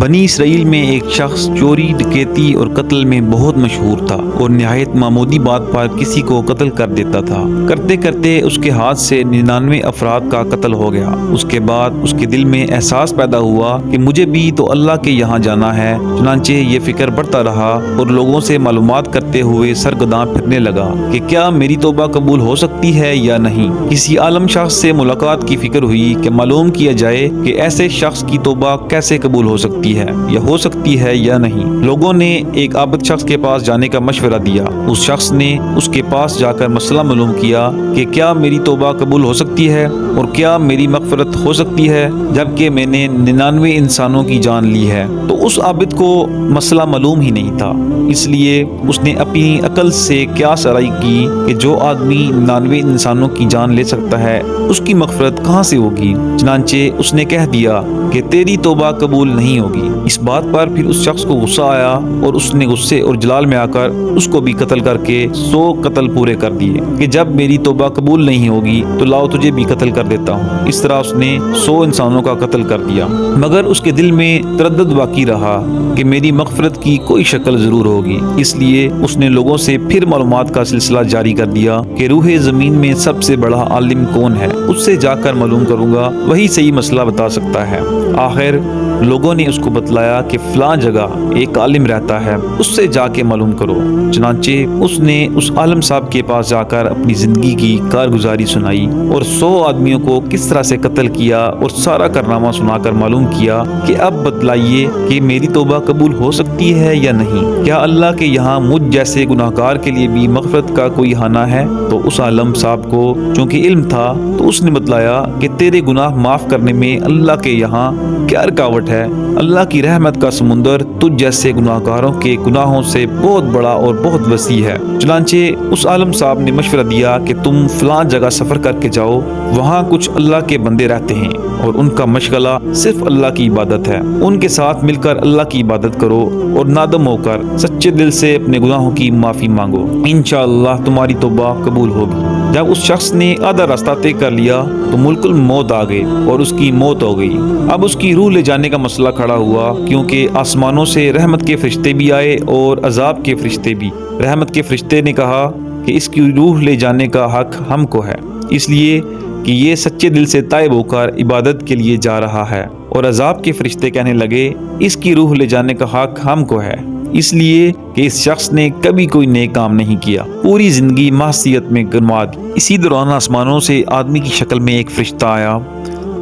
بنی اسرائیل میں ایک شخص چوری ڈکیتی اور قتل میں بہت مشہور تھا اور نہایت معمولی بات پر کسی کو قتل کر دیتا تھا۔ کرتے کرتے اس کے ہاتھ سے 99 افراد کا قتل ہو گیا۔ اس کے بعد اس کے دل میں احساس پیدا ہوا کہ مجھے بھی تو اللہ کے یہاں جانا ہے۔ چنانچہ یہ فکر بڑھتا رہا اور لوگوں سے معلومات کرتے ہوئے سرگرداں پھرنے لگا کہ کیا میری توبہ قبول ہو سکتی ہے یا نہیں۔ کسی عالم شخص سے ملاقات کی فکر ہوئی کہ معلوم کیا جائے کہ ایسے شخص کی توبہ کیسے قبول ہو سکتی ہے یا ہو سکتی ہے یا نہیں۔ لوگوں نے ایک عابد شخص کے پاس جانے کا مشورہ دیا۔ اس شخص نے اس کے پاس جا کر مسئلہ معلوم کیا کہ کیا میری توبہ قبول ہو سکتی ہے اور کیا میری مغفرت ہو سکتی ہے جبکہ میں نے 99 انسانوں کی جان لی ہے۔ تو اس عابد کو مسئلہ معلوم ہی نہیں تھا، اس لیے اس نے اپنی عقل سے قیاس آرائی کی کہ جو آدمی 99 انسانوں کی جان لے سکتا ہے اس کی مغفرت کہاں سے ہوگی۔ چنانچہ اس نے کہہ دیا کہ تیری توبہ قبول نہیں ہوگی۔ اس بات پر پھر اس شخص کو غصہ آیا اور اس نے غصے اور جلال میں آ کر اس کو بھی قتل کر کے 100 قتل پورے کر دیے کہ جب میری توبہ قبول نہیں ہوگی تو لاؤ تجھے بھی قتل کر دیتا ہوں۔ اس طرح اس نے 100 انسانوں کا قتل کر دیا، مگر اس کے دل میں تردد باقی رہا کہ میری مغفرت کی کوئی شکل ضرور ہوگی۔ اس لیے اس نے لوگوں سے پھر معلومات کا سلسلہ جاری کر دیا کہ روح زمین میں سب سے بڑا عالم کون ہے، اس سے جا کر معلوم کروں گا، وہی صحیح مسئلہ بتا سکتا ہے۔ آخر لوگوں نے اس کو بتلایا کہ فلاں جگہ ایک عالم رہتا ہے، اس سے جا کے معلوم کرو۔ چنانچہ اس نے اس عالم صاحب کے پاس جا کر اپنی زندگی کی کارگزاری سنائی اور 100 آدمیوں کو کس طرح سے قتل کیا اور سارا کارنامہ سنا کر معلوم کیا کہ اب بتلائیے کہ میری توبہ قبول ہو سکتی ہے یا نہیں۔ کیا اللہ کے یہاں مجھ جیسے گناہگار کے لیے بھی مغفرت کا کوئی خانہ ہے؟ تو اس عالم صاحب کو چونکہ علم تھا تو اس نے بتلایا کہ تیرے گناہ معاف کرنے میں اللہ کے یہاں کیا رکاوٹ ہے۔ اللہ کی رحمت کا سمندر تجھ جیسے گناہگاروں کے گناہوں سے بہت بڑا اور بہت وسیع ہے۔ چنانچہ اس عالم صاحب نے مشورہ دیا کہ تم فلاں جگہ سفر کر کے جاؤ، وہاں کچھ اللہ کے بندے رہتے ہیں اور ان کا مشغلہ صرف اللہ کی عبادت ہے۔ ان کے ساتھ مل کر اللہ کی عبادت کرو اور نادم ہو کر سچے دل سے اپنے گناہوں کی معافی مانگو، انشاءاللہ تمہاری توبہ قبول ہوگی۔ جب اس شخص نے آدھا راستہ طے کر لیا تو ملک الموت آ گئے اور اس کی موت ہو گئی۔ اب اس کی روح لے جانے کا مسئلہ کھڑا ہوا، کیونکہ آسمانوں سے رحمت کے فرشتے بھی آئے اور عذاب کے فرشتے بھی۔ رحمت کے فرشتے نے کہا کہ اس کی روح لے جانے کا حق ہم کو ہے، اس لیے کہ یہ سچے دل سے تائب ہو کر عبادت کے لیے جا رہا ہے۔ اور عذاب کے فرشتے کہنے لگے اس کی روح لے جانے کا حق ہم کو ہے، اس لیے کہ اس شخص نے کبھی کوئی نیک کام نہیں کیا، پوری زندگی معصیت میں گنوا دی۔ اسی دوران آسمانوں سے آدمی کی شکل میں ایک فرشتہ آیا۔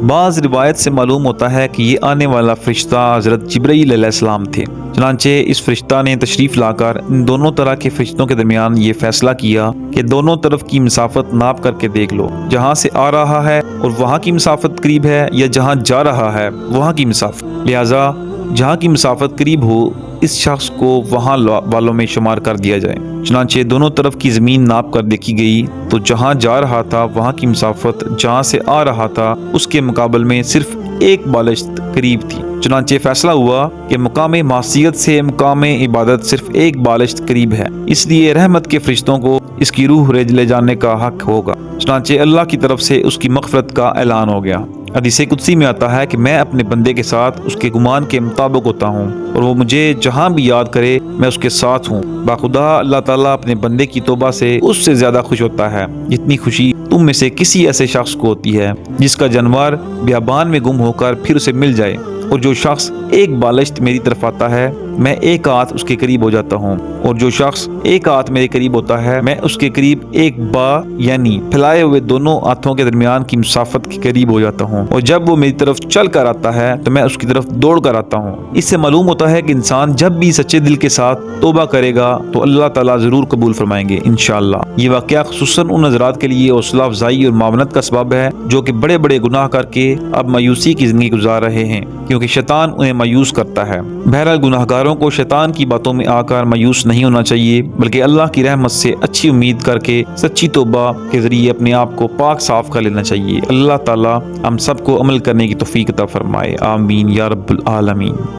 بعض روایت سے معلوم ہوتا ہے کہ یہ آنے والا فرشتہ حضرت جبرائیل علیہ السلام تھے۔ چنانچہ اس فرشتہ نے تشریف لا کر ان دونوں طرح کے فرشتوں کے درمیان یہ فیصلہ کیا کہ دونوں طرف کی مسافت ناپ کر کے دیکھ لو، جہاں سے آ رہا ہے اور وہاں کی مسافت قریب ہے یا جہاں جا رہا ہے وہاں کی مسافت، لہٰذا جہاں کی مسافت قریب ہو اس شخص کو وہاں والوں میں شمار کر دیا جائے۔ چنانچہ دونوں طرف کی زمین ناپ کر دیکھی گئی تو جہاں جا رہا تھا وہاں کی مسافت جہاں سے آ رہا تھا اس کے مقابل میں صرف ایک بالشت قریب تھی۔ چنانچہ فیصلہ ہوا کہ مقام معصیت سے مقام عبادت صرف ایک بالشت قریب ہے، اس لیے رحمت کے فرشتوں کو اس کی روح لے جانے کا حق ہوگا۔ چنانچہ اللہ کی طرف سے اس کی مغفرت کا اعلان ہو گیا۔ حدیث قدسی میں آتا ہے کہ میں اپنے بندے کے ساتھ اس کے گمان کے مطابق ہوتا ہوں اور وہ مجھے جہاں بھی یاد کرے میں اس کے ساتھ ہوں۔ باخدا اللہ تعالیٰ اپنے بندے کی توبہ سے اس سے زیادہ خوش ہوتا ہے جتنی خوشی تم میں سے کسی ایسے شخص کو ہوتی ہے جس کا جانور بیابان میں گم ہو کر پھر اسے مل جائے۔ اور جو شخص ایک بالشت میری طرف آتا ہے میں ایک ہاتھ اس کے قریب ہو جاتا ہوں، اور جو شخص ایک ہاتھ میرے قریب ہوتا ہے میں اس کے قریب ایک با یعنی پھیلائے ہوئے دونوں ہاتھوں کے درمیان کی مسافت کے قریب ہو جاتا ہوں، اور جب وہ میری طرف چل کر آتا ہے تو میں اس کی طرف دوڑ کر آتا ہوں۔ اس سے معلوم ہوتا ہے کہ انسان جب بھی سچے دل کے ساتھ توبہ کرے گا تو اللہ تعالیٰ ضرور قبول فرمائیں گے انشاءاللہ۔ یہ واقعہ خصوصاً ان حضرات کے لیے حوصلہ افزائی اور معاونت کا سبب ہے جو کہ بڑے بڑے گناہ کر کے اب مایوسی کی زندگی گزار رہے ہیں، کیونکہ شیطان انہیں مایوس کرتا ہے۔ بہرحال گناہگاروں کو شیطان کی باتوں میں آ کر مایوس نہیں ہونا چاہیے، بلکہ اللہ کی رحمت سے اچھی امید کر کے سچی توبہ کے ذریعے اپنے آپ کو پاک صاف کر لینا چاہیے۔ اللہ تعالیٰ ہم سب کو عمل کرنے کی توفیق عطا فرمائے، آمین یا رب العالمین۔